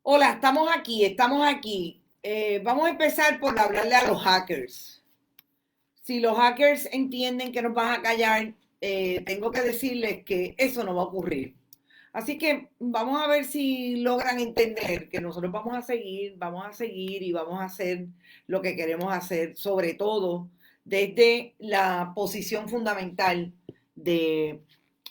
Hola, estamos aquí. Vamos a empezar por hablarle a los hackers. Si los hackers entienden que nos van a callar, tengo que decirles que eso no va a ocurrir. Así que vamos a ver si logran entender que nosotros vamos a seguir y vamos a hacer lo que queremos hacer, sobre todo desde la posición fundamental de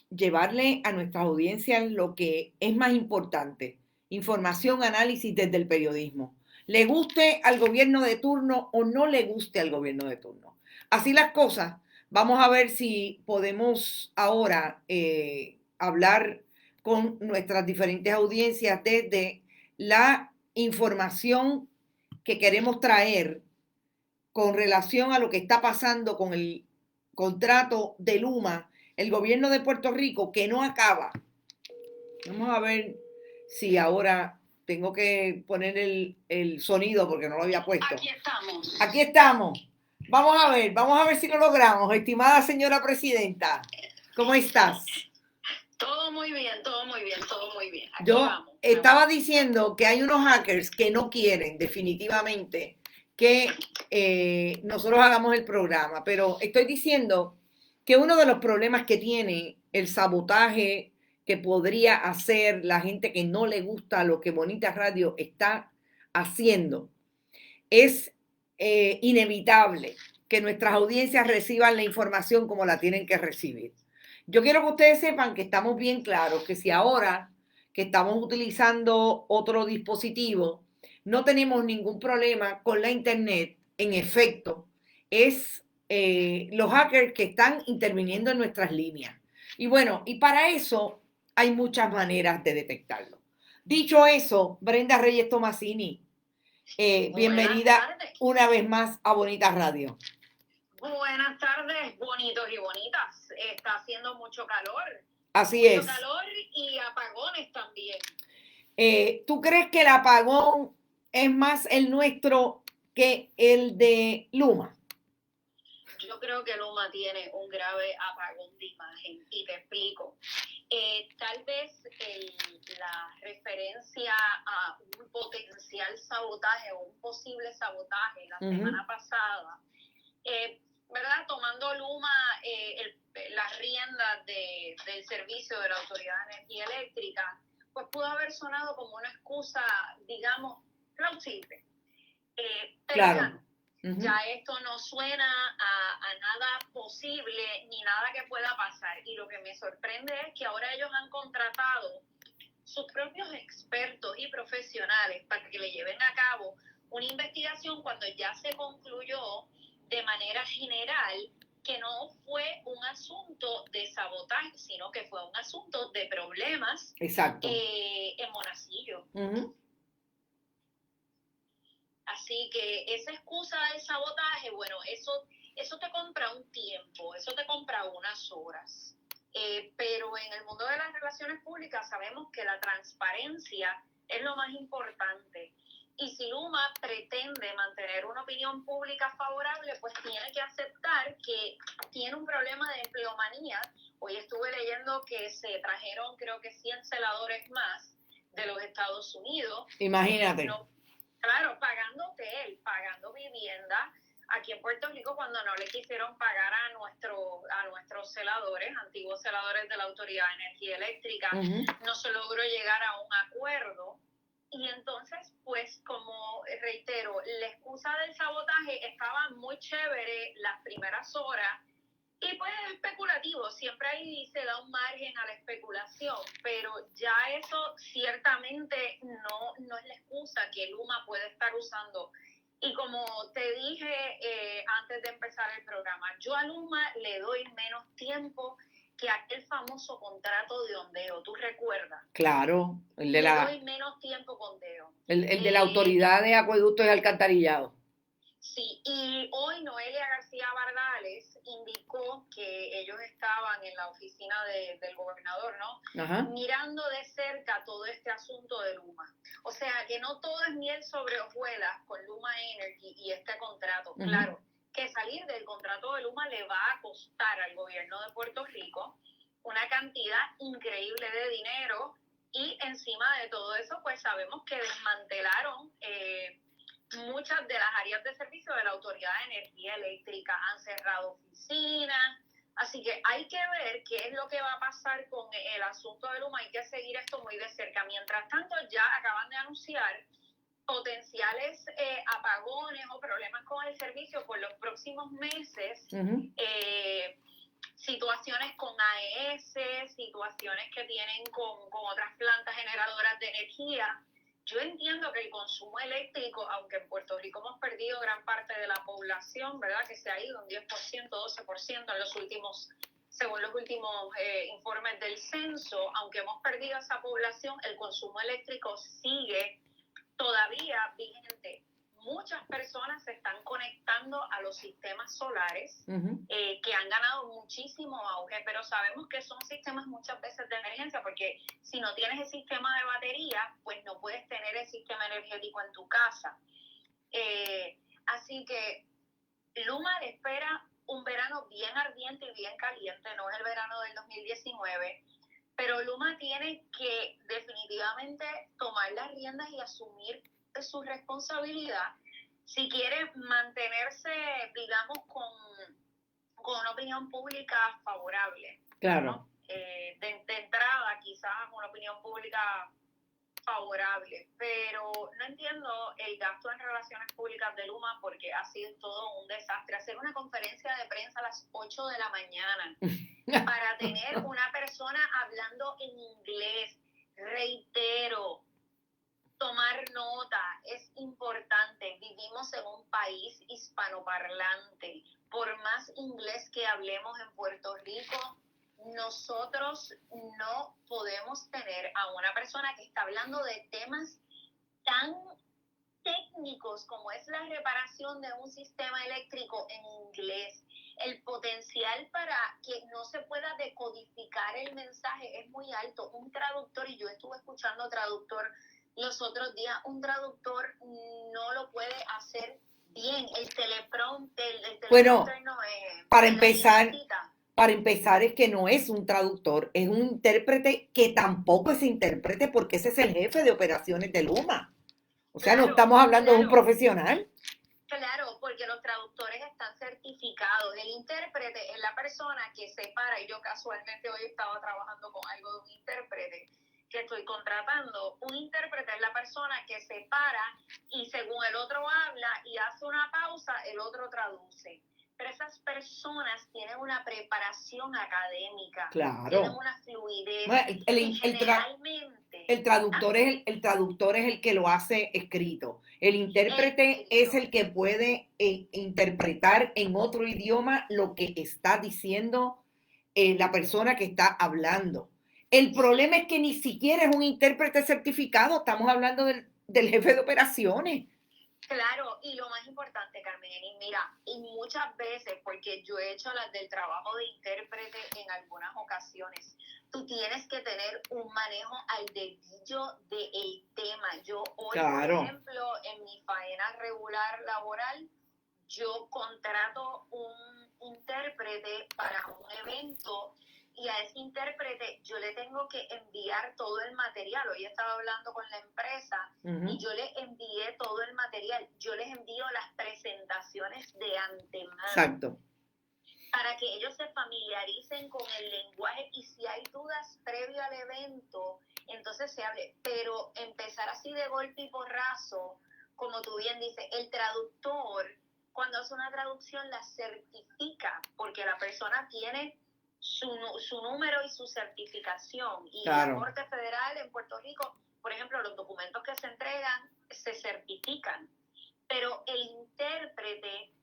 llevarle a nuestras audiencias lo que es más importante, información, análisis desde el periodismo. Le guste al gobierno de turno o no le guste al gobierno de turno. Así las cosas, vamos a ver si podemos ahora hablar con nuestras diferentes audiencias desde la información que queremos traer con relación a lo que está pasando con el contrato de Luma, el gobierno de Puerto Rico, que no acaba. Vamos a ver si ahora tengo que poner el sonido porque no lo había puesto. Aquí estamos. Aquí estamos. Vamos a ver si lo logramos. Estimada señora presidenta, ¿cómo estás? Todo muy bien, todo muy bien, todo muy bien. Aquí Yo vamos. estaba diciendo que hay unos hackers que no quieren definitivamente que nosotros hagamos el programa, pero estoy diciendo que uno de los problemas que tiene el sabotaje que podría hacer la gente que no le gusta lo que Bonita Radio está haciendo es inevitable que nuestras audiencias reciban la información como la tienen que recibir. Yo quiero que ustedes sepan que estamos bien claros que si ahora que estamos utilizando otro dispositivo no tenemos ningún problema con la internet, en efecto, es los hackers que están interviniendo en nuestras líneas. Y bueno, y para eso hay muchas maneras de detectarlo. Dicho eso, Brenda Reyes Tomasini, bienvenida una vez más a Bonita Radio. Buenas tardes, bonitos y bonitas. Está haciendo mucho calor. Así mucho es. Calor y apagones también. ¿Tú crees que el apagón es más el nuestro que el de Luma? Yo creo que Luma tiene un grave apagón de imagen y te explico. Tal vez la referencia a un potencial sabotaje o un posible sabotaje la semana pasada, ¿verdad? Tomando Luma las riendas del servicio de la Autoridad de Energía Eléctrica, pues pudo haber sonado como una excusa, digamos, plausible. Claro. Ya esto no suena a nada posible ni nada que pueda pasar. Y lo que me sorprende es que ahora ellos han contratado sus propios expertos y profesionales para que le lleven a cabo una investigación cuando ya se concluyó de manera general que no fue un asunto de sabotaje, sino que fue un asunto de problemas. Exacto. En Monacillo. Así que esa excusa del sabotaje, bueno, eso te compra un tiempo, eso te compra unas horas. Pero en el mundo de las relaciones públicas sabemos que la transparencia es lo más importante. Y si Luma pretende mantener una opinión pública favorable, pues tiene que aceptar que tiene un problema de empleomanía. Hoy estuve leyendo que se trajeron, creo que 100 celadores más de los Estados Unidos. Imagínate. Claro, pagando hotel, pagando vivienda. Aquí en Puerto Rico, cuando no le quisieron pagar a nuestros celadores, antiguos celadores de la Autoridad de Energía Eléctrica, no se logró llegar a un acuerdo. Y entonces, pues, como reitero, la excusa del sabotaje estaba muy chévere las primeras horas. Y pues es especulativo, siempre ahí se da un margen a la especulación, pero ya eso ciertamente no es la excusa que Luma puede estar usando. Y como te dije antes de empezar el programa, yo a Luma le doy menos tiempo que aquel famoso contrato de ondeo, ¿tú recuerdas? Claro, le doy menos tiempo con ondeo. El de la Autoridad de Acueductos y Alcantarillado. Sí, y hoy Noelia García Bardales indicó que ellos estaban en la oficina del gobernador, ¿no? Ajá. Mirando de cerca todo este asunto de Luma. O sea, que no todo es miel sobre hojuelas con Luma Energy y este contrato. Claro, que salir del contrato de Luma le va a costar al gobierno de Puerto Rico una cantidad increíble de dinero Y encima de todo eso, pues sabemos que desmantelaron muchas de las áreas de servicio de la Autoridad de Energía Eléctrica, han cerrado oficinas, así que hay que ver qué es lo que va a pasar con el asunto de Luma, hay que seguir esto muy de cerca. Mientras tanto, ya acaban de anunciar potenciales apagones o problemas con el servicio por los próximos meses, situaciones con AES, situaciones que tienen con otras plantas generadoras de energía. Yo entiendo que el consumo eléctrico, aunque en Puerto Rico hemos perdido gran parte de la población, ¿verdad? Que se ha ido un 10%, 12% en los últimos, según los últimos informes del censo, aunque hemos perdido esa población, el consumo eléctrico sigue todavía vigente. Muchas personas se están conectando a los sistemas solares que han ganado muchísimo auge, pero sabemos que son sistemas muchas veces de emergencia, porque si no tienes el sistema de batería, pues no puedes tener el sistema energético en tu casa. Así que Luma le espera un verano bien ardiente y bien caliente, no es el verano del 2019, pero Luma tiene que definitivamente tomar las riendas y asumir su responsabilidad si quiere mantenerse, digamos, con una opinión pública favorable. Claro. ¿No? De entrada, quizás una opinión pública favorable, pero no entiendo el gasto en relaciones públicas de Luma porque ha sido todo un desastre. Hacer una conferencia de prensa a las 8 de la mañana para tener una persona hablando en inglés, reitero, tomar nota es importante. Vivimos en un país hispanoparlante. Por más inglés que hablemos en Puerto Rico, nosotros no podemos tener a una persona que está hablando de temas tan técnicos como es la reparación de un sistema eléctrico en inglés. El potencial para que no se pueda decodificar el mensaje es muy alto. Un traductor, y yo estuve escuchando traductor los otros días, un traductor no lo puede hacer bien. El teleprompter Bueno, no es. Para empezar es que no es un traductor, es un intérprete que tampoco es intérprete porque ese es el jefe de operaciones de Luma. O sea, no estamos hablando de un profesional. Claro, porque los traductores están certificados. El intérprete es la persona que separa, y yo casualmente hoy estaba trabajando con algo de un intérprete que estoy contratando. Un intérprete es la persona que separa y según el otro habla y hace una pausa, el otro traduce. Pero esas personas tienen una preparación académica, claro, tienen una fluidez. Bueno, el traductor es el que lo hace escrito. El intérprete es el que puede interpretar en otro idioma lo que está diciendo la persona que está hablando. El problema es que ni siquiera es un intérprete certificado, estamos hablando del jefe de operaciones. Claro, y lo más importante, Carmen, mira, y muchas veces, porque yo he hecho las del trabajo de intérprete en algunas ocasiones, tú tienes que tener un manejo al dedillo del tema. Yo hoy, claro, por ejemplo, en mi faena regular laboral, yo contrato un intérprete para un evento y a ese intérprete yo le tengo que enviar todo el material. Hoy estaba hablando con la empresa y yo le envié todo el material. Yo les envío las presentaciones de antemano. Exacto. Para que ellos se familiaricen con el lenguaje y si hay dudas previo al evento, entonces se hable. Pero empezar así de golpe y porrazo, como tú bien dices, el traductor, cuando hace una traducción, la certifica, porque la persona tiene su número y su certificación. Y claro, la Corte Federal en Puerto Rico, por ejemplo, los documentos que se entregan se certifican. Pero el intérprete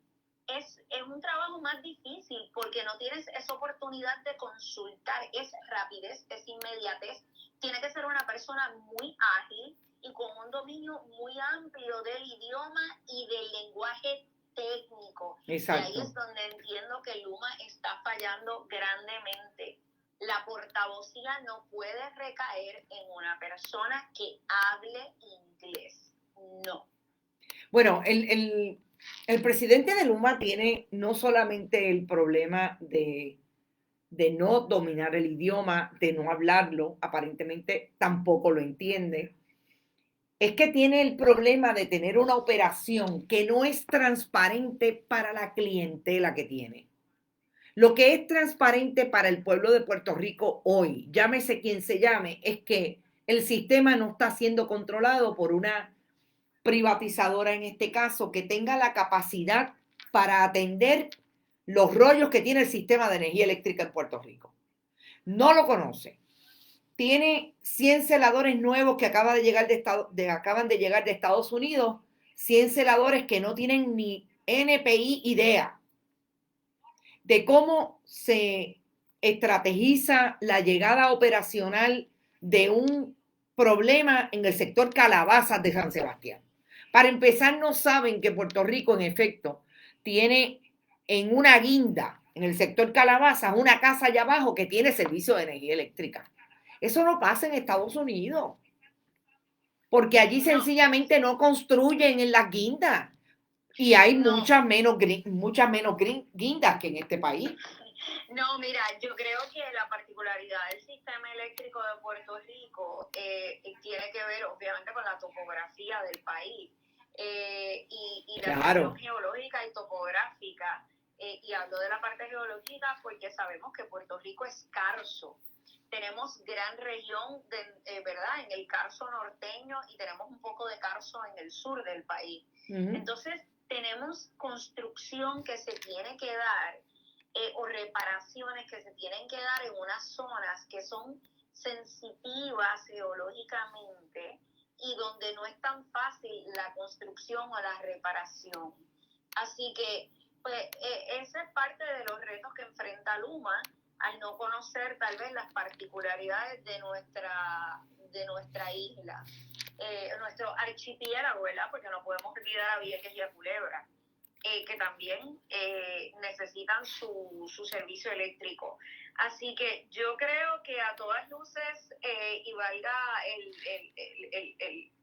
es un trabajo más difícil porque no tienes esa oportunidad de consultar, es rapidez, es inmediatez. Tiene que ser una persona muy ágil y con un dominio muy amplio del idioma y del lenguaje técnico. Exacto. Y ahí es donde entiendo que Luma está fallando grandemente. La portavocía no puede recaer en una persona que hable inglés. No. Bueno, el presidente de Luma tiene no solamente el problema de de no dominar el idioma, de no hablarlo, aparentemente tampoco lo entiende, es que tiene el problema de tener una operación que no es transparente para la clientela que tiene. Lo que es transparente para el pueblo de Puerto Rico hoy, llámese quien se llame, es que el sistema no está siendo controlado por una privatizadora en este caso que tenga la capacidad para atender los rollos que tiene el sistema de energía eléctrica en Puerto Rico. No lo conoce. Tiene 100 celadores nuevos que acaban de llegar de Estados Unidos, 100 celadores que no tienen ni NPI idea de cómo se estrategiza la llegada operacional de un problema en el sector calabazas de San Sebastián. Para empezar, no saben que Puerto Rico, en efecto, tiene en una guinda, en el sector calabazas, una casa allá abajo que tiene servicio de energía eléctrica. Eso no pasa en Estados Unidos, porque allí sencillamente no construyen en las guindas y hay muchas menos guindas que en este país. No, mira, yo creo que la particularidad del sistema eléctrico de Puerto Rico tiene que ver obviamente con la topografía del país y la región geológica y topográfica. Y hablo de la parte geológica porque sabemos que Puerto Rico es Carso. Tenemos gran región, ¿verdad?, en el Carso norteño y tenemos un poco de Carso en el sur del país. Entonces, tenemos construcción que se tiene que dar o reparaciones que se tienen que dar en unas zonas que son sensitivas geológicamente y donde no es tan fácil la construcción o la reparación. Así que pues, esa es parte de los retos que enfrenta Luma al no conocer tal vez las particularidades de nuestra isla, nuestro archipiélago, ¿verdad? Porque no podemos olvidar a Vieques y a Culebra. Que también necesitan su servicio eléctrico. Así que yo creo que a todas luces, y valga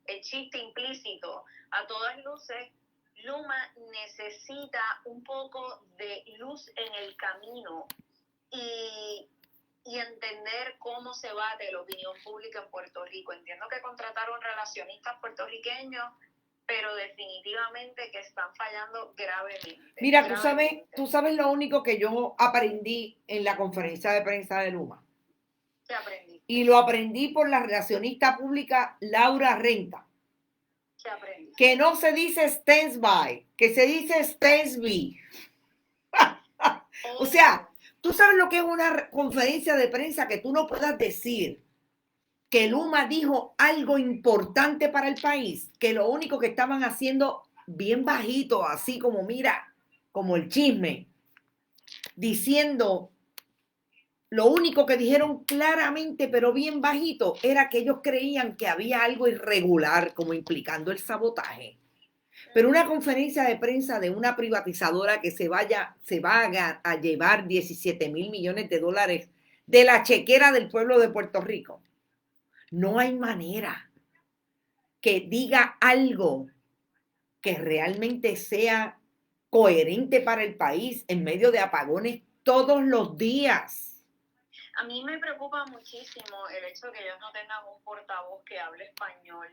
el chiste implícito, a todas luces, Luma necesita un poco de luz en el camino y entender cómo se bate la opinión pública en Puerto Rico. Entiendo que contrataron relacionistas puertorriqueños, pero definitivamente que están fallando gravemente. Mira, tú sabes lo único que yo aprendí en la conferencia de prensa de Luma. ¿Qué aprendí? Y lo aprendí por la relacionista pública Laura Renta. ¿Qué aprendí? Que no se dice stands by, que se dice stands by. O sea, tú sabes lo que es una conferencia de prensa que tú no puedas decir que Luma dijo algo importante para el país, que lo único que estaban haciendo bien bajito, así como mira, como el chisme, diciendo, lo único que dijeron claramente, pero bien bajito, era que ellos creían que había algo irregular, como implicando el sabotaje. Pero una conferencia de prensa de una privatizadora que se va a llevar 17,000 millones de dólares de la chequera del pueblo de Puerto Rico. No hay manera que diga algo que realmente sea coherente para el país en medio de apagones todos los días. A mí me preocupa muchísimo el hecho de que ellos no tengan un portavoz que hable español.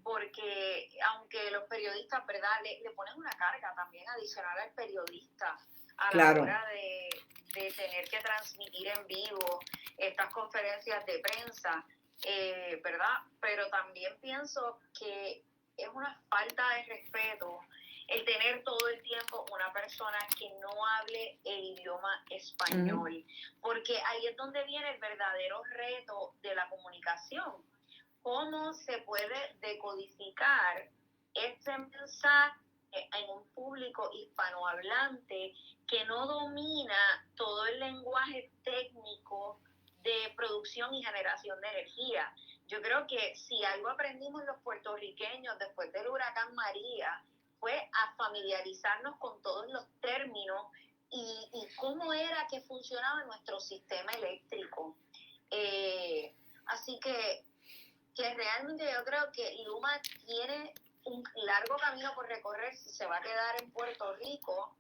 Porque aunque los periodistas, ¿verdad?, le ponen una carga también adicional al periodista a la hora de tener que transmitir en vivo estas conferencias de prensa, ¿verdad? Pero también pienso que es una falta de respeto el tener todo el tiempo una persona que no hable el idioma español, porque ahí es donde viene el verdadero reto de la comunicación. ¿Cómo se puede decodificar este mensaje en un público hispanohablante que no domina todo el lenguaje técnico de producción y generación de energía? Yo creo que si algo aprendimos los puertorriqueños después del huracán María fue a familiarizarnos con todos los términos y cómo era que funcionaba nuestro sistema eléctrico. Así que realmente yo creo que Luma tiene un largo camino por recorrer si se va a quedar en Puerto Rico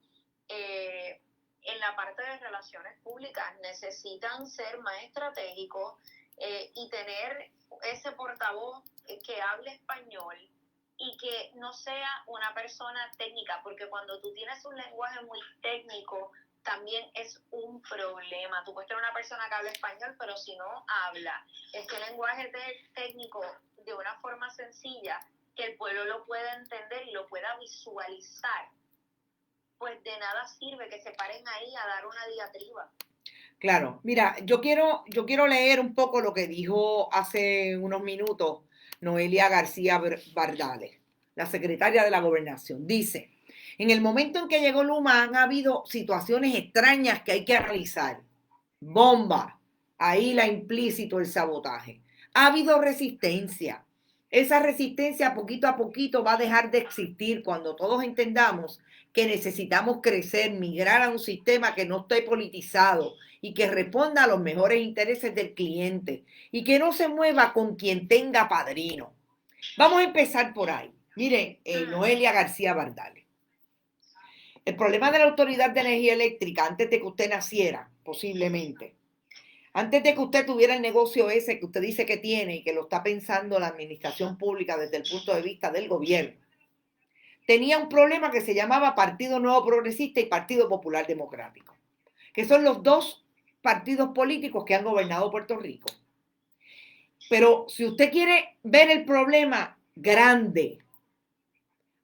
en la parte de relaciones públicas. Necesitan ser más estratégicos y tener ese portavoz que hable español y que no sea una persona técnica, porque cuando tú tienes un lenguaje muy técnico, también es un problema. Tú puedes tener una persona que habla español, pero si no habla este lenguaje técnico de una forma sencilla, que el pueblo lo pueda entender y lo pueda visualizar, pues de nada sirve que se paren ahí a dar una diatriba. Claro, mira, yo quiero leer un poco lo que dijo hace unos minutos Noelia García Bardales, la secretaria de la Gobernación. Dice, en el momento en que llegó Luma han habido situaciones extrañas que hay que analizar. Bomba, ahí la implícito el sabotaje. Ha habido resistencia. Esa resistencia poquito a poquito va a dejar de existir cuando todos entendamos que necesitamos crecer, migrar a un sistema que no esté politizado y que responda a los mejores intereses del cliente y que no se mueva con quien tenga padrino. Vamos a empezar por ahí. Miren, Noelia García Bardales. El problema de la Autoridad de Energía Eléctrica, antes de que usted naciera, posiblemente, antes de que usted tuviera el negocio ese que usted dice que tiene y que lo está pensando la administración pública desde el punto de vista del gobierno, tenía un problema que se llamaba Partido Nuevo Progresista y Partido Popular Democrático, que son los dos partidos políticos que han gobernado Puerto Rico. Pero si usted quiere ver el problema grande,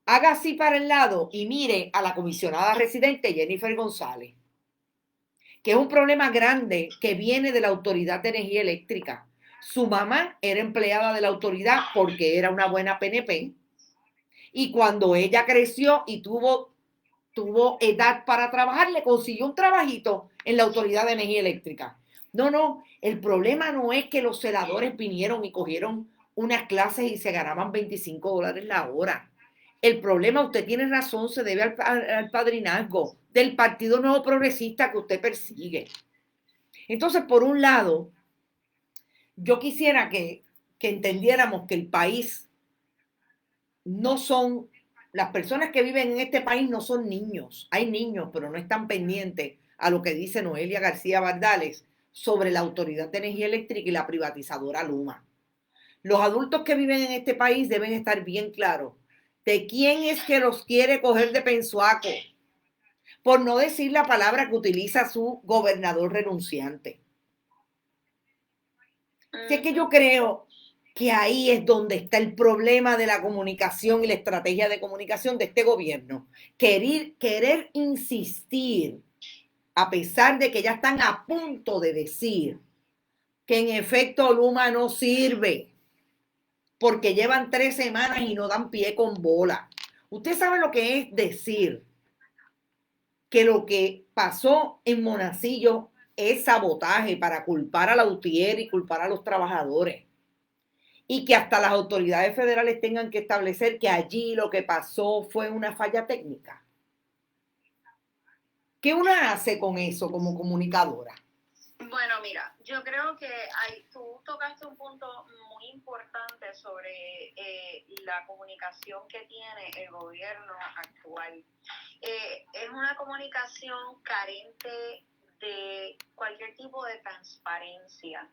haga así para el lado y mire a la comisionada residente Jennifer González, que es un problema grande que viene de la Autoridad de Energía Eléctrica. Su mamá era empleada de la autoridad porque era una buena PNP y cuando ella creció y tuvo edad para trabajar, le consiguió un trabajito en la Autoridad de Energía Eléctrica. No, el problema no es que los celadores vinieron y cogieron unas clases y se ganaban $25 la hora. El problema, usted tiene razón, se debe al padrinazgo del Partido Nuevo Progresista que usted persigue. Entonces, por un lado, yo quisiera que entendiéramos que el país no son, las personas que viven en este país no son niños. Hay niños, pero no están pendientes a lo que dice Noelia García Bardales sobre la Autoridad de Energía Eléctrica y la privatizadora Luma. Los adultos que viven en este país deben estar bien claros de quién es que los quiere coger de pensuaco, por no decir la palabra que utiliza su gobernador renunciante. Así que yo creo que ahí es donde está el problema de la comunicación y la estrategia de comunicación de este gobierno. Querer insistir, a pesar de que ya están a punto de decir que en efecto Luma no sirve, porque llevan 3 semanas y no dan pie con bola. Usted sabe lo que es decir que lo que pasó en Monacillo es sabotaje para culpar a la UTIER y culpar a los trabajadores. Y que hasta las autoridades federales tengan que establecer que allí lo que pasó fue una falla técnica. ¿Qué una hace con eso como comunicadora? Bueno, mira, yo creo que tú tocaste un punto muy importante sobre la comunicación que tiene el gobierno actual. Es una comunicación carente de cualquier tipo de transparencia.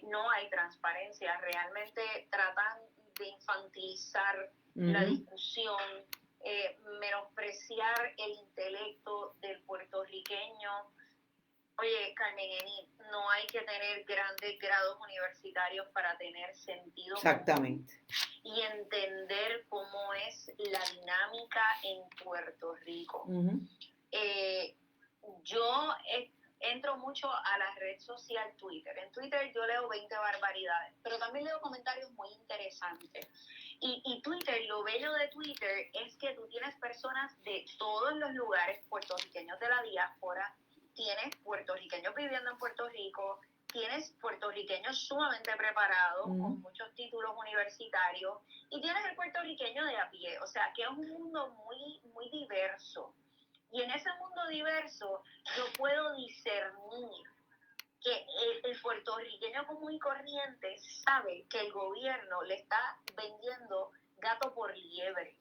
No hay transparencia, realmente tratan de infantilizar la discusión, menospreciar el intelecto del puertorriqueño. Oye, Carmen Enid, no hay que tener grandes grados universitarios para tener sentido exactamente común y entender cómo es la dinámica en Puerto Rico. Yo entro mucho a la red social Twitter. En Twitter yo leo 20 barbaridades, pero también leo comentarios muy interesantes. Y Twitter, lo bello de Twitter es que tú tienes personas de todos los lugares puertorriqueños de la diáspora, tienes puertorriqueños viviendo en Puerto Rico, tienes puertorriqueños sumamente preparados, con muchos títulos universitarios, y tienes el puertorriqueño de a pie, o sea, que es un mundo muy, muy diverso. Y en ese mundo diverso yo puedo discernir que el puertorriqueño común y corriente sabe que el gobierno le está vendiendo gato por liebre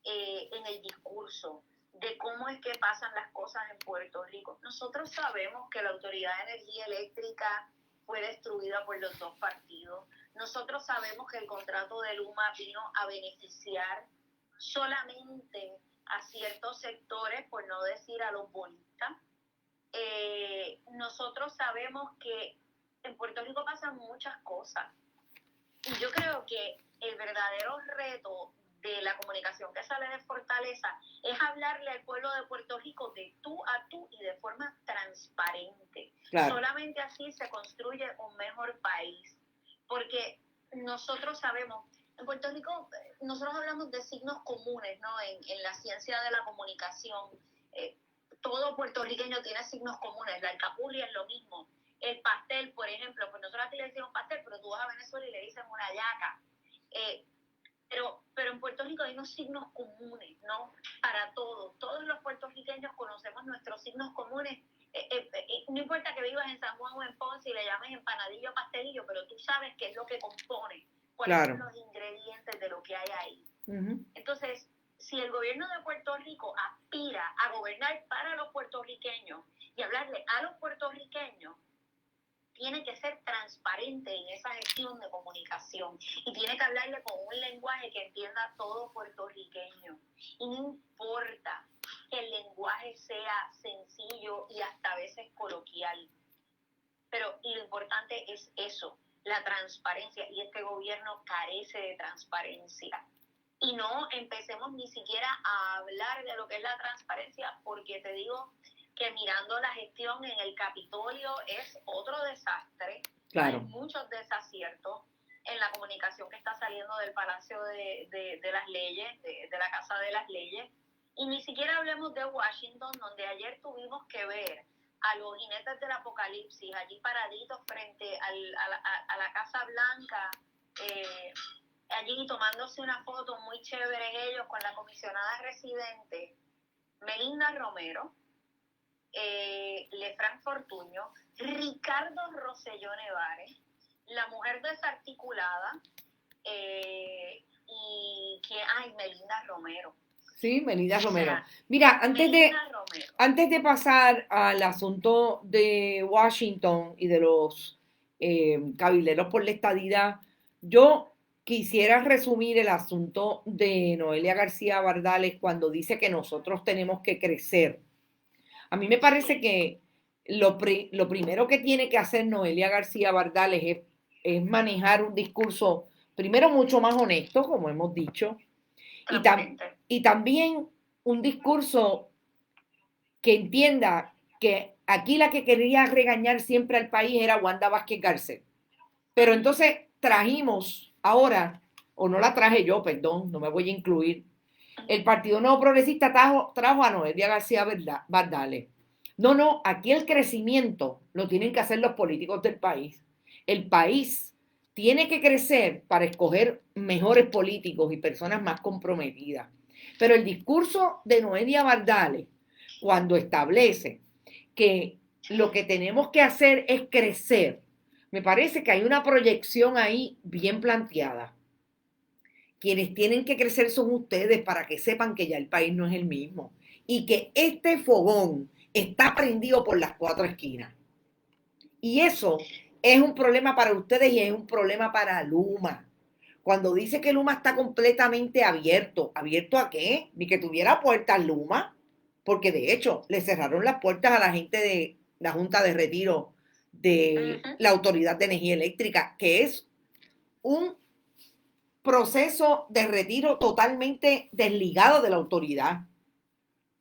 en el discurso. de cómo es que pasan las cosas en Puerto Rico. Nosotros sabemos que la Autoridad de Energía Eléctrica fue destruida por los dos partidos. Nosotros sabemos que el contrato de Luma vino a beneficiar solamente a ciertos sectores, por no decir a los bonistas. Nosotros sabemos que en Puerto Rico pasan muchas cosas. Y yo creo que el verdadero reto de la comunicación que sale de Fortaleza es hablarle al pueblo de Puerto Rico de tú a tú y de forma transparente. Claro. Solamente así se construye un mejor país. Porque nosotros sabemos, en Puerto Rico nosotros hablamos de signos comunes, ¿no? En la ciencia de la comunicación, todo puertorriqueño tiene signos comunes. La alcapurria es lo mismo. El pastel, por ejemplo, pues nosotros aquí le decimos pastel, pero tú vas a Venezuela y le dicen una yaca. Pero en Puerto Rico hay unos signos comunes, ¿no? Para todos. Todos los puertorriqueños conocemos nuestros signos comunes. No importa que vivas en San Juan o en Ponce y le llames empanadillo o pastelillo, pero tú sabes qué es lo que compone, cuáles son los ingredientes de lo que hay ahí. Uh-huh. Entonces, si el gobierno de Puerto Rico aspira a gobernar para los puertorriqueños y hablarle a los puertorriqueños, tiene que ser transparente en esa gestión de comunicación y tiene que hablarle con un lenguaje que entienda todo puertorriqueño. Y no importa que el lenguaje sea sencillo y hasta a veces coloquial, pero lo importante es eso, la transparencia, y este gobierno carece de transparencia. Y no empecemos ni siquiera a hablar de lo que es la transparencia, porque te digo que mirando la gestión en el Capitolio es otro desastre. Claro. Hay muchos desaciertos en la comunicación que está saliendo del Palacio de las Leyes, de la Casa de las Leyes. Y ni siquiera hablemos de Washington, donde ayer tuvimos que ver a los jinetes del apocalipsis allí paraditos frente a la Casa Blanca, allí tomándose una foto muy chévere ellos con la comisionada residente Melinda Romero, Lefranc Fortuño, Ricardo Rosselló Nevares, la mujer desarticulada, y Melinda Romero. Sí, Melinda Romero. O sea, mira, antes de pasar al asunto de Washington y de los cabilderos por la estadidad, yo quisiera resumir el asunto de Noelia García Bardales cuando dice que nosotros tenemos que crecer. A mí me parece que lo primero que tiene que hacer Noelia García Bardales es manejar un discurso, primero, mucho más honesto, como hemos dicho, y también un discurso que entienda que aquí la que quería regañar siempre al país era Wanda Vázquez Garcet. Pero entonces trajimos ahora, o no la traje yo, perdón, no me voy a incluir, el Partido Nuevo Progresista trajo a Noelia García Bardales. No, aquí el crecimiento lo tienen que hacer los políticos del país. El país tiene que crecer para escoger mejores políticos y personas más comprometidas. Pero el discurso de Noelia Bardales, cuando establece que lo que tenemos que hacer es crecer, me parece que hay una proyección ahí bien planteada. Quienes tienen que crecer son ustedes para que sepan que ya el país no es el mismo y que este fogón está prendido por las cuatro esquinas. Y eso es un problema para ustedes y es un problema para Luma. Cuando dice que Luma está completamente abierto, ¿abierto a qué? Ni que tuviera puertas Luma, porque de hecho le cerraron las puertas a la gente de la Junta de Retiro de la Autoridad de Energía Eléctrica, que es un proceso de retiro totalmente desligado de la autoridad.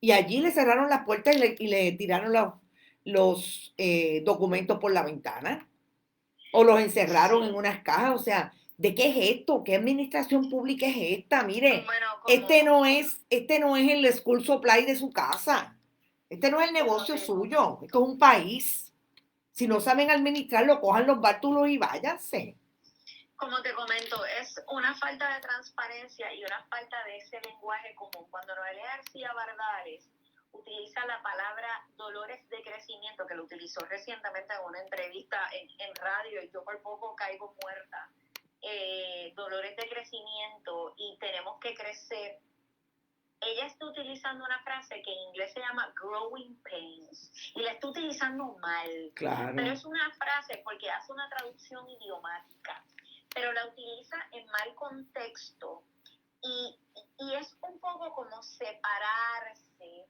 Y allí le cerraron las puertas y le tiraron los documentos por la ventana. O los encerraron en unas cajas. O sea, ¿de qué es esto? ¿Qué administración pública es esta? Mire, bueno, este no es el school supply de su casa. Este no es el negocio suyo. Esto es un país. Si no saben administrarlo, cojan los bártulos y váyanse. Como te comento, es una falta de transparencia y una falta de ese lenguaje común. Cuando Noelia García Bardales utiliza la palabra dolores de crecimiento, que lo utilizó recientemente en una entrevista en radio, y yo por poco caigo muerta, dolores de crecimiento y tenemos que crecer, ella está utilizando una frase que en inglés se llama growing pains y la está utilizando mal. Claro. Pero es una frase porque hace una traducción idiomática, pero la utiliza en mal contexto y es un poco como separarse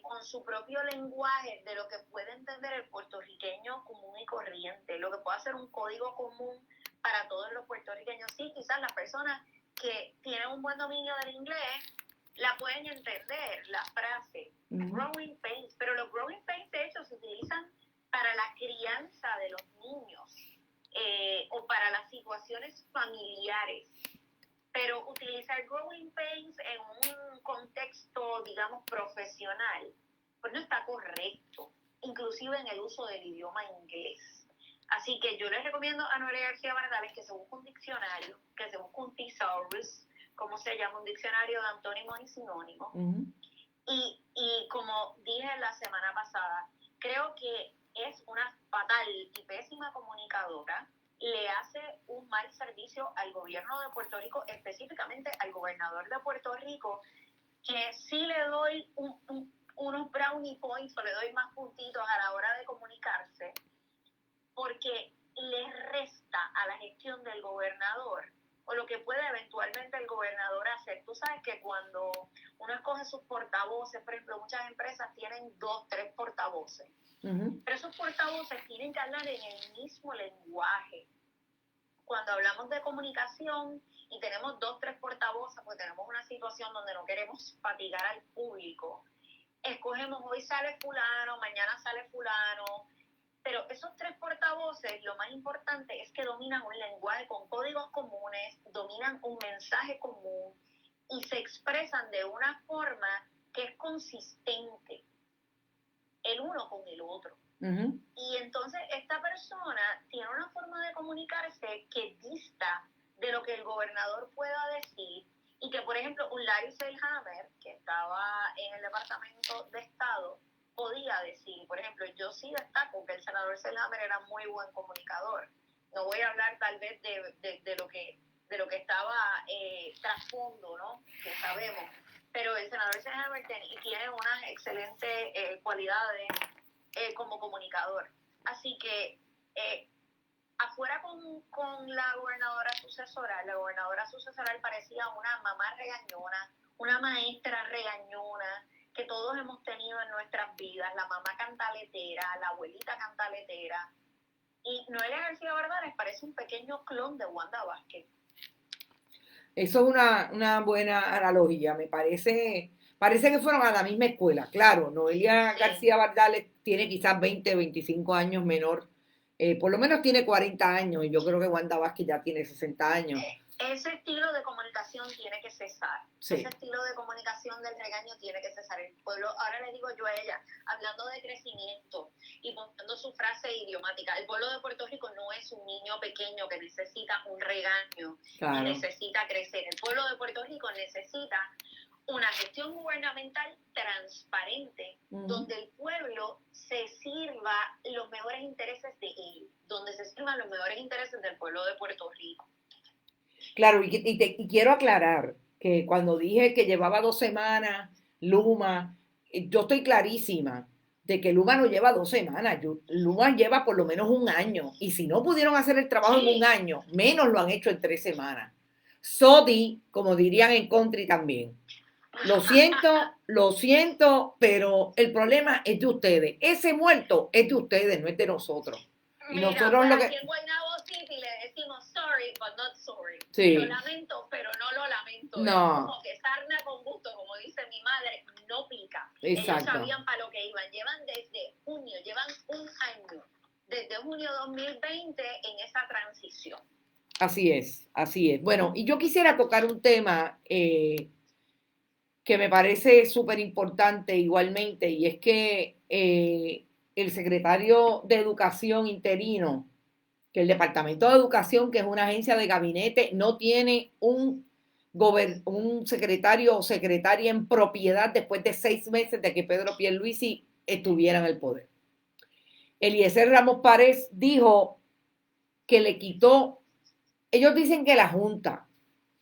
con su propio lenguaje de lo que puede entender el puertorriqueño común y corriente, lo que puede ser un código común para todos los puertorriqueños. Sí, quizás las personas que tienen un buen dominio del inglés la pueden entender, la frase growing pains, pero los growing pains de hecho se utilizan para la crianza de los niños o para las situaciones familiares. Pero utilizar growing pains en un contexto, digamos, profesional, pues no está correcto, inclusive en el uso del idioma inglés. Así que yo les recomiendo a Noelia García Bardales que se busque un diccionario, que se busque un thesaurus, como se llama, un diccionario de antónimos y sinónimos. Y como dije la semana pasada, creo que es una fatal y pésima comunicadora, le hace un mal servicio al gobierno de Puerto Rico, específicamente al gobernador de Puerto Rico, que sí le doy unos brownie points o le doy más puntitos a la hora de comunicarse, porque le resta a la gestión del gobernador o lo que puede eventualmente el gobernador hacer. Tú sabes que cuando uno escoge sus portavoces, por ejemplo, muchas empresas tienen 2, 3 portavoces. Pero esos portavoces tienen que hablar en el mismo lenguaje. Cuando hablamos de comunicación y tenemos 2, 3 portavoces, pues tenemos una situación donde no queremos fatigar al público. Escogemos, hoy sale fulano, mañana sale fulano, pero esos 3 portavoces, lo más importante es que dominan un lenguaje con códigos comunes, dominan un mensaje común y se expresan de una forma que es consistente el uno con el otro. Y entonces esta persona tiene una forma de comunicarse que dista de lo que el gobernador pueda decir y que, por ejemplo, un Larry Selhammer, que estaba en el Departamento de Estado, podía decir. Por ejemplo, yo sí destaco que el senador Selhammer era muy buen comunicador. No voy a hablar tal vez de lo que estaba trasfondo, ¿no? Que sabemos. Pero el senador Selhammer tiene unas excelentes cualidades como comunicador. Así que afuera con la gobernadora sucesora parecía una mamá regañona, una maestra regañona que todos hemos tenido en nuestras vidas, la mamá cantaletera, la abuelita cantaletera. Y Noelia García Bardales parece un pequeño clon de Wanda Vázquez. Eso es una buena analogía, me parece que fueron a la misma escuela. Claro, Noelia García Bardales tiene quizás 20, 25 años menor, por lo menos tiene 40 años, y yo creo que Wanda Vázquez ya tiene 60 años. Ese estilo de comunicación tiene que cesar. Sí. Ese estilo de comunicación del regaño tiene que cesar. El pueblo, ahora le digo yo a ella, hablando de crecimiento y poniendo su frase idiomática, el pueblo de Puerto Rico no es un niño pequeño que necesita un regaño y necesita crecer. El pueblo de Puerto Rico necesita una gestión gubernamental transparente, donde el pueblo se sirva los mejores intereses de él, donde se sirvan los mejores intereses del pueblo de Puerto Rico. Claro, y quiero aclarar que cuando dije que llevaba 2 semanas, Luma, yo estoy clarísima de que Luma no lleva 2 semanas, Luma lleva por lo menos 1 año, y si no pudieron hacer el trabajo en 1 año, menos lo han hecho en 3 semanas. Sodi, como dirían en country también. Lo siento, pero el problema es de ustedes. Ese muerto es de ustedes, no es de nosotros. Y nosotros pues aquí en Guaynabo City le decimos sorry, but not sorry. Sí. Lo lamento, pero no lo lamento. No. Es como que sarna con gusto, como dice mi madre, no pica. Exacto. Ellos sabían para lo que iban. Llevan desde junio, llevan 1 año, desde junio 2020 en esa transición. Así es. Bueno, y yo quisiera tocar un tema que me parece súper importante igualmente, y es que el secretario de Educación interino, que el Departamento de Educación, que es una agencia de gabinete, no tiene un secretario o secretaria en propiedad después de 6 meses de que Pedro Pierluisi estuviera en el poder. Eliezer Ramos Párez dijo que le quitó, ellos dicen que la Junta,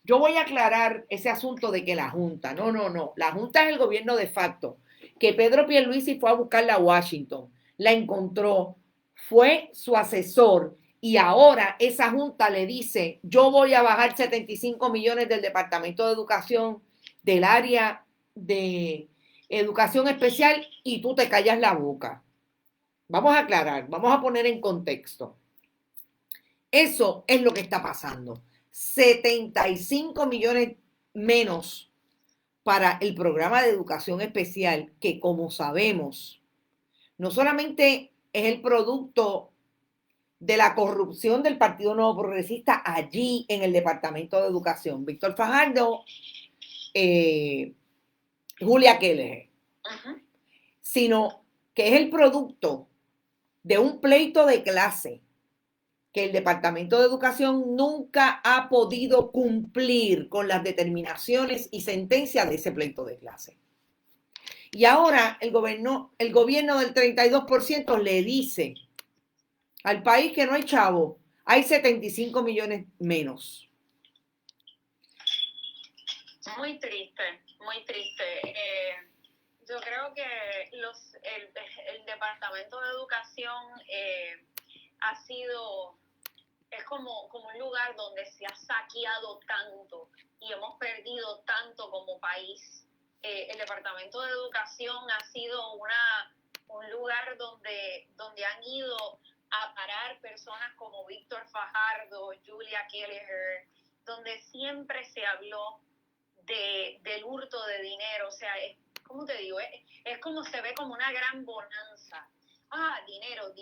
Yo voy a aclarar ese asunto de que la Junta, no, la Junta es el gobierno de facto, que Pedro Pierluisi fue a buscarla a Washington, la encontró, fue su asesor y ahora esa Junta le dice, yo voy a bajar 75 millones del Departamento de Educación, del área de educación especial y tú te callas la boca. Vamos a aclarar, vamos a poner en contexto. Eso es lo que está pasando. 75 millones menos para el programa de educación especial, que como sabemos, no solamente es el producto de la corrupción del Partido Nuevo Progresista allí en el Departamento de Educación, Víctor Fajardo, Julia Keller, sino que es el producto de un pleito de clase que el Departamento de Educación nunca ha podido cumplir con las determinaciones y sentencias de ese pleito de clase. Y ahora el gobierno del 32% le dice al país que no hay chavo, hay 75 millones menos. Muy triste, muy triste. Yo creo que el Departamento de Educación es como un lugar donde se ha saqueado tanto y hemos perdido tanto como país. El Departamento de Educación ha sido un lugar donde han ido a parar personas como Víctor Fajardo, Julia Keller, donde siempre se habló del hurto de dinero. O sea, ¿cómo te digo? Es como se ve como una gran bonanza. Dinero,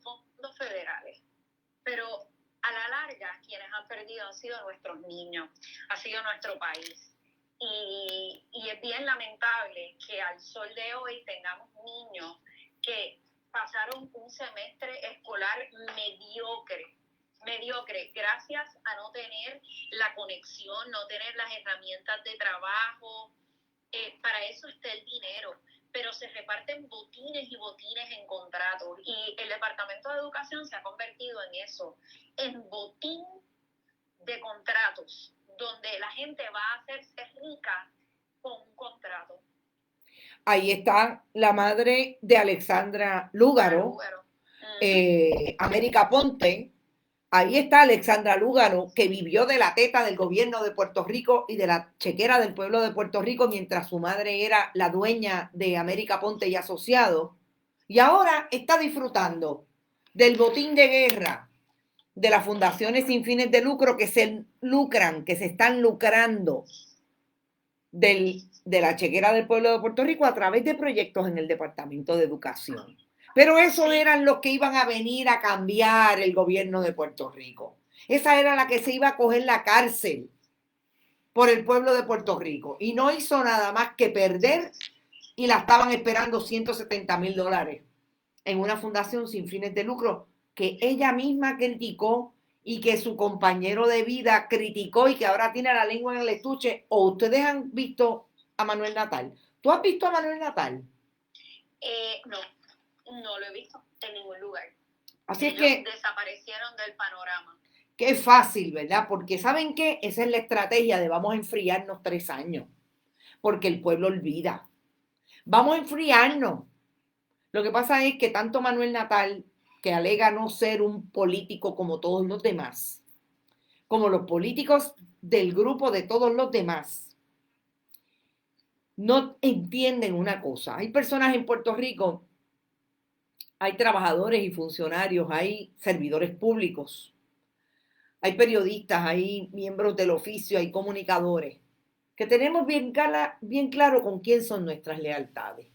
fondos federales. Pero a la larga, quienes han perdido han sido nuestros niños, ha sido nuestro país. Y es bien lamentable que al sol de hoy tengamos niños que pasaron un semestre escolar mediocre, gracias a no tener la conexión, no tener las herramientas de trabajo. Para eso está el dinero, pero se reparten botines y botines en contratos, y el Departamento de Educación se ha convertido en eso, en botín de contratos, donde la gente va a hacerse rica con un contrato. Ahí está la madre de Alexandra Lúgaro, América Ponte. Ahí está Alexandra Lúgaro, que vivió de la teta del gobierno de Puerto Rico y de la chequera del pueblo de Puerto Rico mientras su madre era la dueña de América Ponte y Asociados. Y ahora está disfrutando del botín de guerra de las fundaciones sin fines de lucro que se están lucrando de la chequera del pueblo de Puerto Rico a través de proyectos en el Departamento de Educación. Pero esos eran los que iban a venir a cambiar el gobierno de Puerto Rico. Esa era la que se iba a coger la cárcel por el pueblo de Puerto Rico. Y no hizo nada más que perder, y la estaban esperando $170,000 en una fundación sin fines de lucro que ella misma criticó y que su compañero de vida criticó y que ahora tiene la lengua en el estuche. ¿O ustedes han visto a Manuel Natal? ¿Tú has visto a Manuel Natal? No lo he visto en ningún lugar. Así Ellos es que desaparecieron del panorama. Qué fácil, ¿verdad? Porque ¿saben qué? Esa es la estrategia de vamos a enfriarnos 3 años, porque el pueblo olvida. Vamos a enfriarnos. Lo que pasa es que tanto Manuel Natal, que alega no ser un político como todos los demás, como los políticos del grupo de todos los demás, no entienden una cosa. Hay personas en Puerto Rico, hay trabajadores y funcionarios, hay servidores públicos, hay periodistas, hay miembros del oficio, hay comunicadores, que tenemos bien claro con quién son nuestras lealtades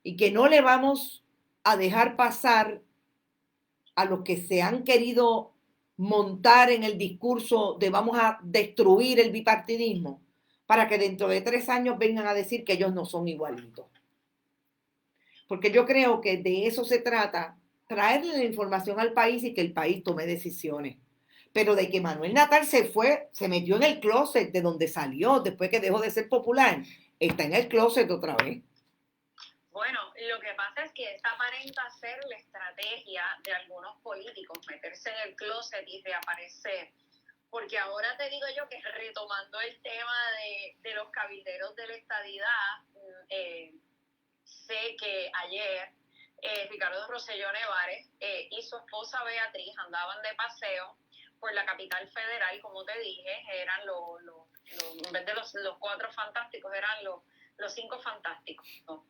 y que no le vamos a dejar pasar a los que se han querido montar en el discurso de vamos a destruir el bipartidismo para que dentro de 3 años vengan a decir que ellos no son igualitos. Porque yo creo que de eso se trata, traerle la información al país y que el país tome decisiones. Pero de que Manuel Natal se metió en el closet de donde salió después que dejó de ser popular, está en el closet otra vez. Bueno, lo que pasa es que esta aparenta ser la estrategia de algunos políticos, meterse en el closet y reaparecer. porque ahora te digo yo que retomando el tema de los cabilderos de la estadidad, sé que ayer Ricardo Rosselló Nevares y su esposa Beatriz andaban de paseo por la capital federal, como te dije, eran en vez de los 4 fantásticos, eran los 5 fantásticos, ¿no?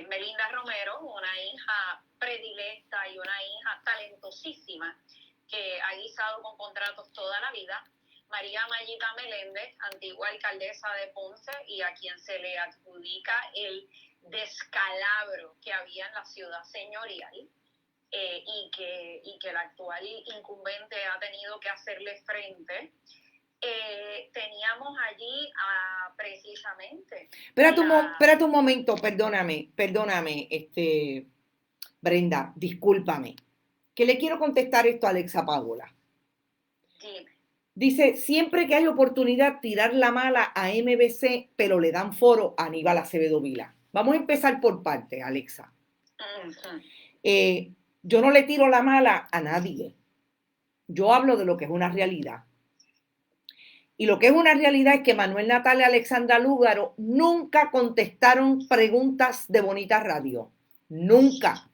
Melinda Romero, una hija predilecta y una hija talentosísima que ha guisado con contratos toda la vida. María Mayita Meléndez, antigua alcaldesa de Ponce y a quien se le adjudica el descalabro que había en la ciudad señorial y que el actual incumbente ha tenido que hacerle frente. Teníamos allí precisamente... Espérate un momento, perdóname, Brenda, discúlpame, que le quiero contestar esto a Alexa Paola. Dime. Dice, siempre que hay oportunidad, tirar la mala a MBC, pero le dan foro a Aníbal Acevedo Vilá. Vamos a empezar por partes, Alexa. Uh-huh. Yo no le tiro la mala a nadie. Yo hablo de lo que es una realidad. Y lo que es una realidad es que Manuel Natal y Alexandra Lúgaro nunca contestaron preguntas de Bonita Radio. Nunca.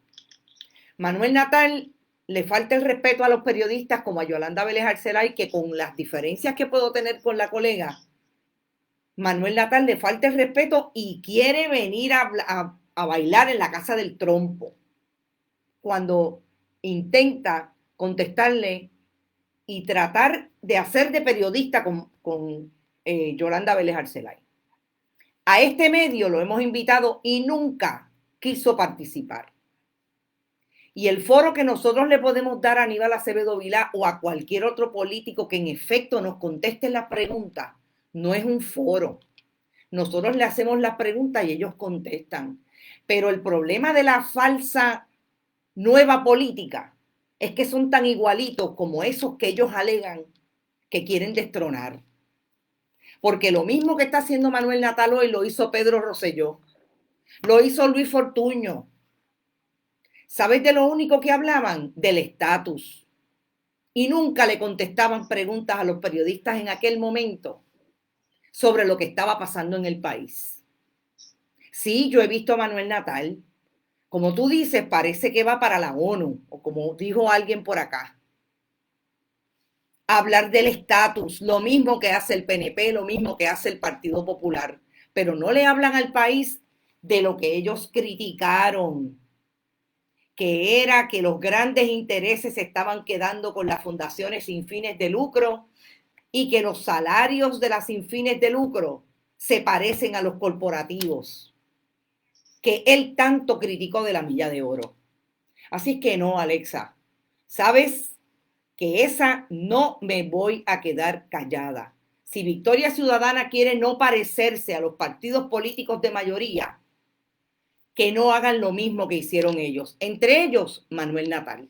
Manuel Natal le falta el respeto a los periodistas como a Yolanda Vélez Arcelay, que con las diferencias que puedo tener con la colega, Manuel Natal le falta el respeto y quiere venir a bailar en la casa del trompo. Cuando intenta contestarle y tratar de hacer de periodista con Yolanda Vélez Arcelay. A este medio lo hemos invitado y nunca quiso participar. Y el foro que nosotros le podemos dar a Aníbal Acevedo Vilá o a cualquier otro político que en efecto nos conteste las preguntas, no es un foro. Nosotros le hacemos las preguntas y ellos contestan. Pero el problema de la falsa nueva política es que son tan igualitos como esos que ellos alegan que quieren destronar. Porque lo mismo que está haciendo Manuel Natal hoy lo hizo Pedro Rosselló, lo hizo Luis Fortuño. ¿Sabes de lo único que hablaban? Del estatus. Y nunca le contestaban preguntas a los periodistas en aquel momento sobre lo que estaba pasando en el país. Sí, yo he visto a Manuel Natal. Como tú dices, parece que va para la ONU, o como dijo alguien por acá. Hablar del estatus, lo mismo que hace el PNP, lo mismo que hace el Partido Popular. Pero no le hablan al país de lo que ellos criticaron, que era que los grandes intereses se estaban quedando con las fundaciones sin fines de lucro y que los salarios de las sin fines de lucro se parecen a los corporativos, que él tanto criticó de la milla de oro. Así que no, Alexa, ¿sabes? Que esa no me voy a quedar callada. Si Victoria Ciudadana quiere no parecerse a los partidos políticos de mayoría, que no hagan lo mismo que hicieron ellos. Entre ellos, Manuel Natal.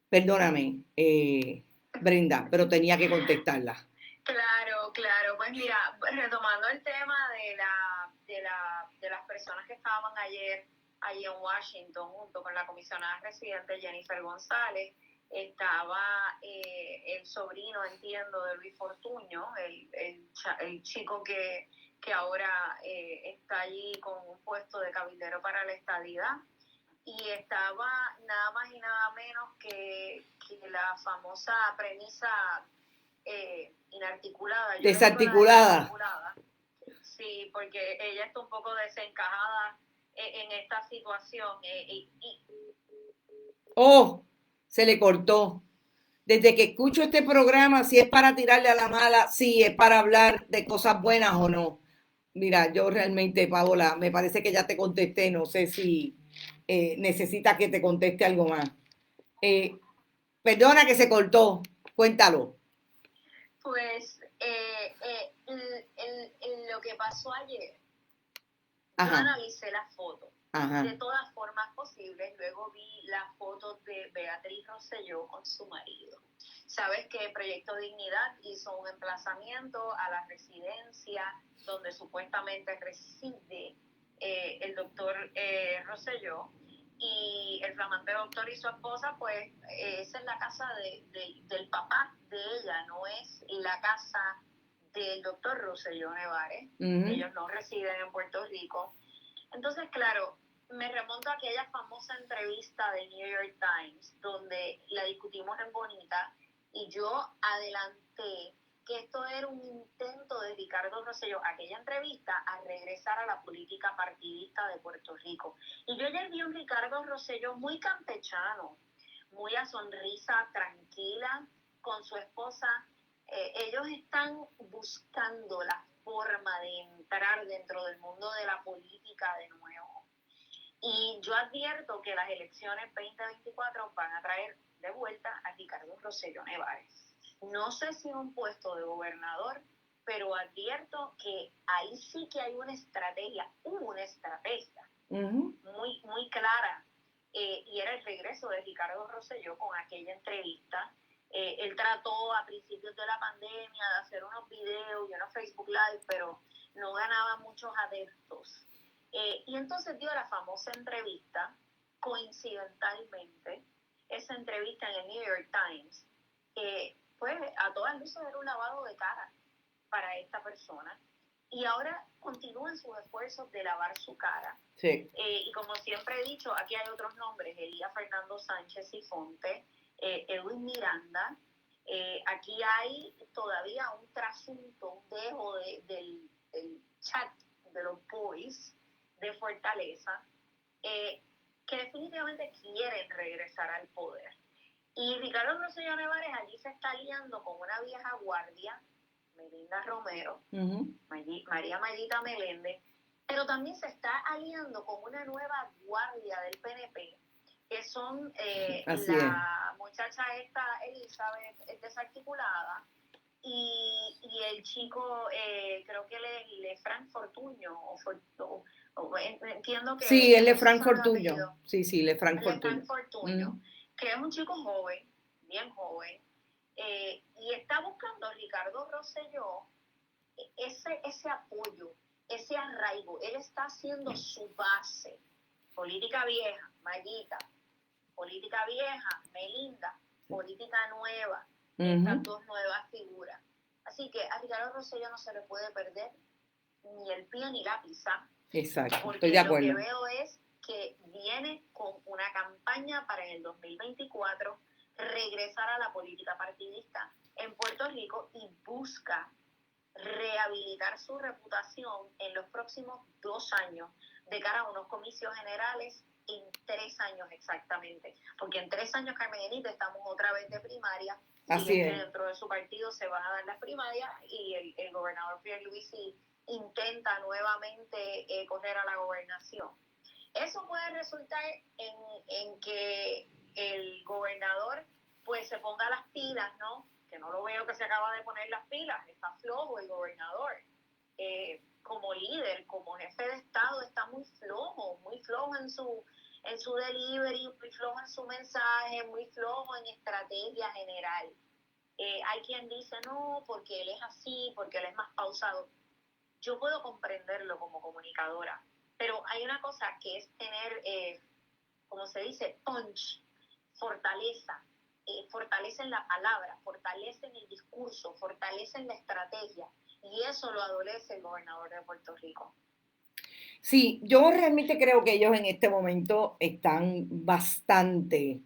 Perdóname, Brenda, pero tenía que contestarla. Claro. Pues mira, retomando el tema de las personas que estaban ayer allí en Washington junto con la comisionada residente Jennifer González, estaba el sobrino, entiendo, de Luis Fortuño, el chico que ahora está allí con un puesto de cabildero para la estadidad, y estaba nada más y nada menos que la famosa premisa inarticulada. Desarticulada. Sí, porque ella está un poco desencajada en esta situación. Oh, se le cortó. Desde que escucho este programa, si es para tirarle a la mala, si es para hablar de cosas buenas o no. Mira, yo realmente, Paola, me parece que ya te contesté, no sé si necesitas que te conteste algo más. Perdona que se cortó, cuéntalo. Pues lo que pasó ayer, Ajá. yo analicé la foto. Ajá. De todas formas posibles, luego vi la foto de Beatriz Rosselló con su marido. Sabes que Proyecto Dignidad hizo un emplazamiento a la residencia donde supuestamente reside el doctor Rosselló, y el flamante doctor y su esposa, pues esa es la casa del papá de ella, no es la casa del doctor Rosselló Nevares. Ellos no residen en Puerto Rico. Entonces, claro, me remonto a aquella famosa entrevista del New York Times, donde la discutimos en Bonita, y yo adelanté que esto era un intento de Ricardo Rosselló, aquella entrevista, a regresar a la política partidista de Puerto Rico. Y yo ayer vi a un Ricardo Rosselló muy campechano, muy a sonrisa tranquila, con su esposa. Ellos están buscando la forma de entrar dentro del mundo de la política de nuevo. Y yo advierto que las elecciones 2024 van a traer de vuelta a Ricardo Rosselló Nevares. No sé si un puesto de gobernador, pero advierto que ahí sí que hay una estrategia, muy, muy clara. Y era el regreso de Ricardo Rosselló con aquella entrevista. Él trató a principios de la pandemia de hacer unos videos y unos Facebook Live, pero no ganaba muchos adeptos. Y entonces dio la famosa entrevista, coincidentalmente, esa entrevista en el New York Times, pues a todas luces era un lavado de cara para esta persona. Y ahora continúan sus esfuerzos de lavar su cara. Sí. Y como siempre he dicho, aquí hay otros nombres: Elías Fernando Sánchez Sifonte, Edwin Miranda. Aquí hay todavía un trasunto, un dejo del chat de los boys de Fortaleza, que definitivamente quieren regresar al poder. Y Ricardo Rosselló Nevares allí se está aliando con una vieja guardia, Melinda Romero, María Mayita Meléndez, pero también se está aliando con una nueva guardia del PNP, que son muchacha esta, Elizabeth, es desarticulada, y el chico, creo que le Frank Fortuño, entiendo que... Sí, él es Frank Fortuño. Sí, él es Frank Fortuño, que es un chico joven, bien joven, y está buscando Ricardo Rosselló ese apoyo, ese arraigo. Él está haciendo su base. Política vieja, Mayita; política vieja, Melinda; política nueva, estas dos nuevas figuras. Así que a Ricardo Rosselló no se le puede perder ni el pie ni la pizza. Exacto, porque estoy de acuerdo. Lo que veo es que viene con una campaña para el 2024 regresar a la política partidista en Puerto Rico y busca rehabilitar su reputación en los próximos 2 años de cara a unos comicios generales en 3 años exactamente, porque en 3 años, Carmen Enite, estamos otra vez de primaria. Así es. Que dentro de su partido se van a dar las primarias y el gobernador Pierluisi intenta nuevamente correr a la gobernación. Eso puede resultar en que el gobernador pues se ponga las pilas, ¿no? Que no lo veo que se acaba de poner las pilas, está flojo el gobernador. Como líder, como jefe de Estado, está muy flojo en su delivery, muy flojo en su mensaje, muy flojo en estrategia general. Hay quien dice, no, porque él es así, porque él es más pausado. Yo puedo comprenderlo como comunicadora, pero hay una cosa que es tener, como se dice, punch, fortaleza. Fortaleza en la palabra, fortaleza en el discurso, fortaleza en la estrategia, y eso lo adolece el gobernador de Puerto Rico. Sí, yo realmente creo que ellos en este momento están bastante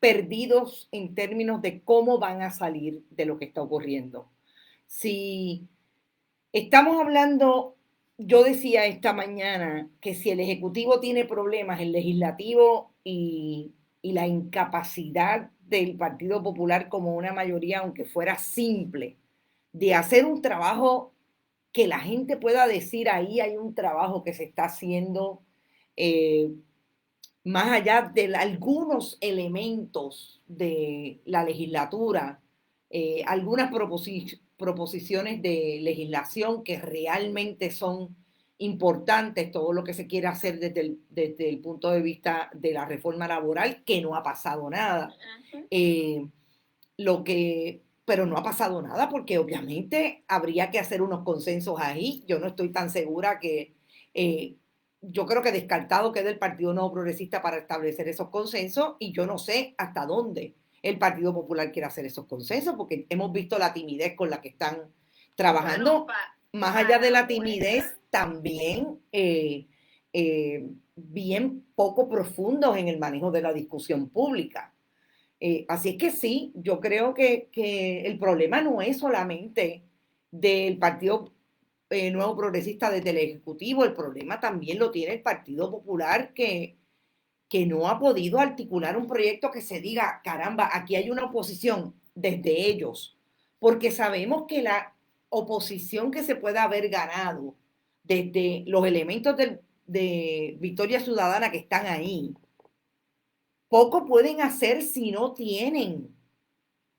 perdidos en términos de cómo van a salir de lo que está ocurriendo. Si estamos hablando, yo decía esta mañana que si el Ejecutivo tiene problemas, el Legislativo y la incapacidad del Partido Popular como una mayoría, aunque fuera simple, de hacer un trabajo que la gente pueda decir, ahí hay un trabajo que se está haciendo, más allá de algunos elementos de la legislatura, algunas proposiciones de legislación que realmente son importantes, todo lo que se quiere hacer desde el punto de vista de la reforma laboral, que no ha pasado nada. Pero no ha pasado nada porque obviamente habría que hacer unos consensos ahí. Yo no estoy tan segura que yo creo que descartado queda el Partido Nuevo Progresista para establecer esos consensos y yo no sé hasta dónde el Partido Popular quiere hacer esos consensos porque hemos visto la timidez con la que están trabajando. Bueno, Más allá de la muestra, timidez, también bien poco profundos en el manejo de la discusión pública. Así es que sí, yo creo que el problema no es solamente del Partido Nuevo Progresista desde el Ejecutivo, el problema también lo tiene el Partido Popular que no ha podido articular un proyecto que se diga, caramba, aquí hay una oposición desde ellos, porque sabemos que la oposición que se pueda haber ganado desde los elementos de Victoria Ciudadana que están ahí, poco pueden hacer si no tienen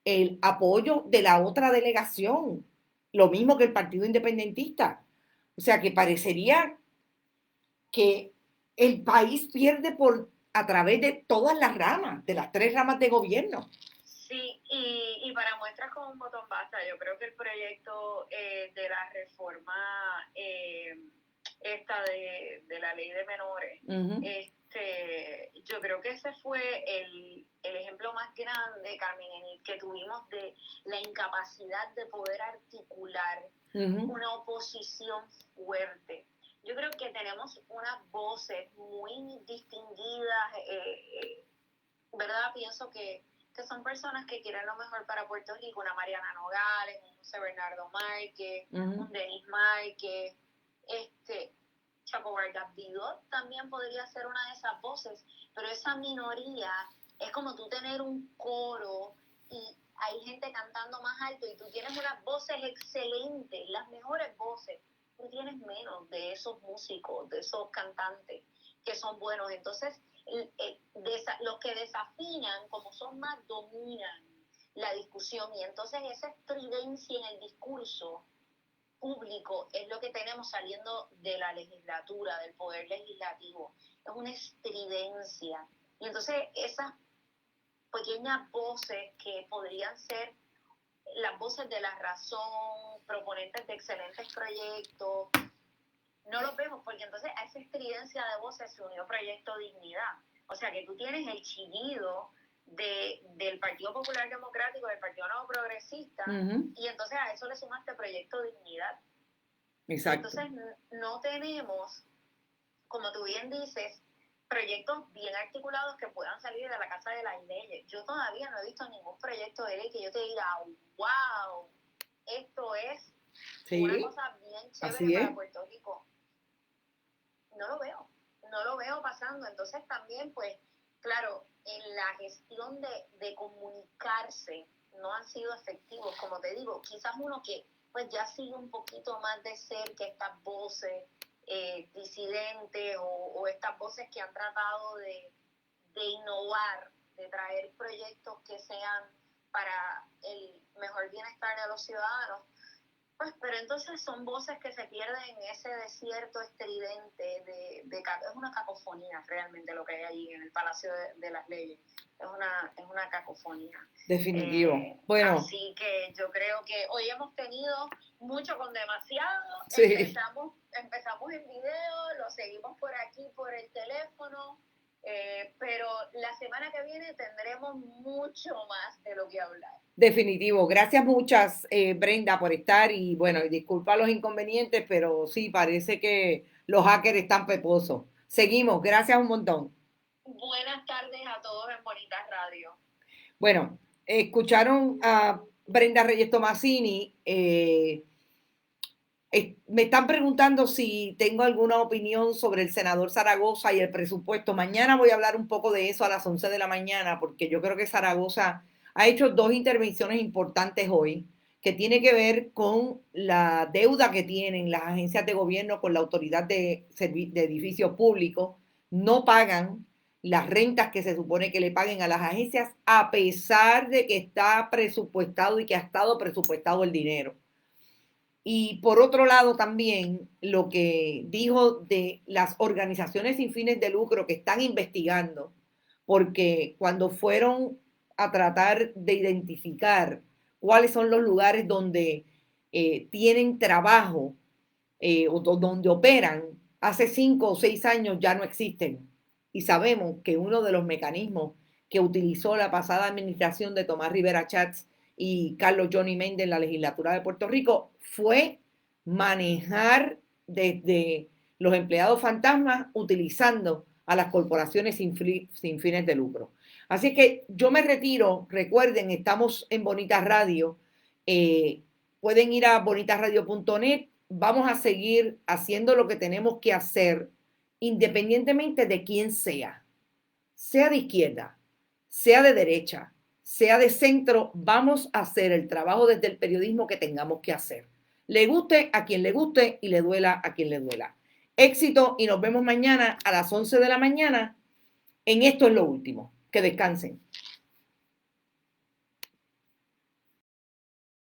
el apoyo de la otra delegación, lo mismo que el Partido Independentista. O sea que parecería que el país pierde a través de todas las ramas, de las 3 ramas de gobierno. Sí, y para muestras con un botón basta, yo creo que el proyecto de la reforma esta de la ley de menores, yo creo que ese fue el ejemplo más grande, Carmen, en el que tuvimos de la incapacidad de poder articular una oposición fuerte. Yo creo que tenemos unas voces muy distinguidas, ¿verdad? Pienso que son personas que quieren lo mejor para Puerto Rico, una Mariana Nogales, un José Bernardo Márquez, un Denis Márquez, Chapo Vargas Vidot también podría ser una de esas voces, pero esa minoría es como tú tener un coro y hay gente cantando más alto y tú tienes unas voces excelentes, las mejores voces, tú tienes menos de esos músicos, de esos cantantes que son buenos, entonces los que desafinan, como son más, dominan la discusión y entonces esa estridencia en el discurso público es lo que tenemos saliendo de la legislatura, del poder legislativo, es una estridencia y entonces esas pequeñas voces que podrían ser las voces de la razón, proponentes de excelentes proyectos, no los vemos porque entonces a esa estridencia de voces se unió Proyecto Dignidad. O sea que tú tienes el chillido del Partido Popular Democrático, del Partido Nuevo Progresista, y entonces a eso le sumaste Proyecto Dignidad. Exacto. Entonces no tenemos, como tú bien dices, proyectos bien articulados que puedan salir de la casa de las leyes. Yo todavía no he visto ningún proyecto de ley que yo te diga, wow, esto es una cosa bien chévere para Puerto Rico. No lo veo pasando. Entonces también, pues, claro, en la gestión de comunicarse no han sido efectivos, como te digo, quizás uno que pues ya sigue un poquito más de cerca estas voces disidentes o estas voces que han tratado de innovar, de traer proyectos que sean para el mejor bienestar de los ciudadanos. Pues, pero entonces son voces que se pierden en ese desierto estridente es una cacofonía realmente lo que hay allí en el Palacio de las Leyes. Es una cacofonía. Definitivo. Bueno. Así que yo creo que hoy hemos tenido mucho con demasiado. Sí. Empezamos en video, lo seguimos por aquí por el teléfono. Pero la semana que viene tendremos mucho más de lo que hablar. Definitivo. Gracias muchas, Brenda, por estar y bueno, disculpa los inconvenientes, pero sí, parece que los hackers están peposos. Seguimos. Gracias un montón. Buenas tardes a todos en Bonitas Radio. Bueno, escucharon a Brenda Reyes Tomasini. Me están preguntando si tengo alguna opinión sobre el senador Zaragoza y el presupuesto. Mañana voy a hablar un poco de eso a las 11 de la mañana, porque yo creo que Zaragoza ha hecho 2 intervenciones importantes hoy, que tiene que ver con la deuda que tienen las agencias de gobierno con la autoridad de edificios públicos. No pagan las rentas que se supone que le paguen a las agencias, a pesar de que está presupuestado y que ha estado presupuestado el dinero. Y por otro lado también lo que dijo de las organizaciones sin fines de lucro que están investigando, porque cuando fueron a tratar de identificar cuáles son los lugares donde tienen trabajo o donde operan, hace 5 o 6 años ya no existen. Y sabemos que uno de los mecanismos que utilizó la pasada administración de Tomás Rivera Chats y Carlos Johnny Méndez en la legislatura de Puerto Rico fue manejar desde los empleados fantasmas utilizando a las corporaciones sin fines de lucro. Así que yo me retiro. Recuerden, estamos en Bonita Radio. Pueden ir a bonitasradio.net. Vamos a seguir haciendo lo que tenemos que hacer, independientemente de quién sea de izquierda, sea de derecha, sea de centro. Vamos a hacer el trabajo desde el periodismo que tengamos que hacer. Le guste a quien le guste y le duela a quien le duela. Éxito y nos vemos mañana a las 11 de la mañana en Esto es lo Último. Que descansen.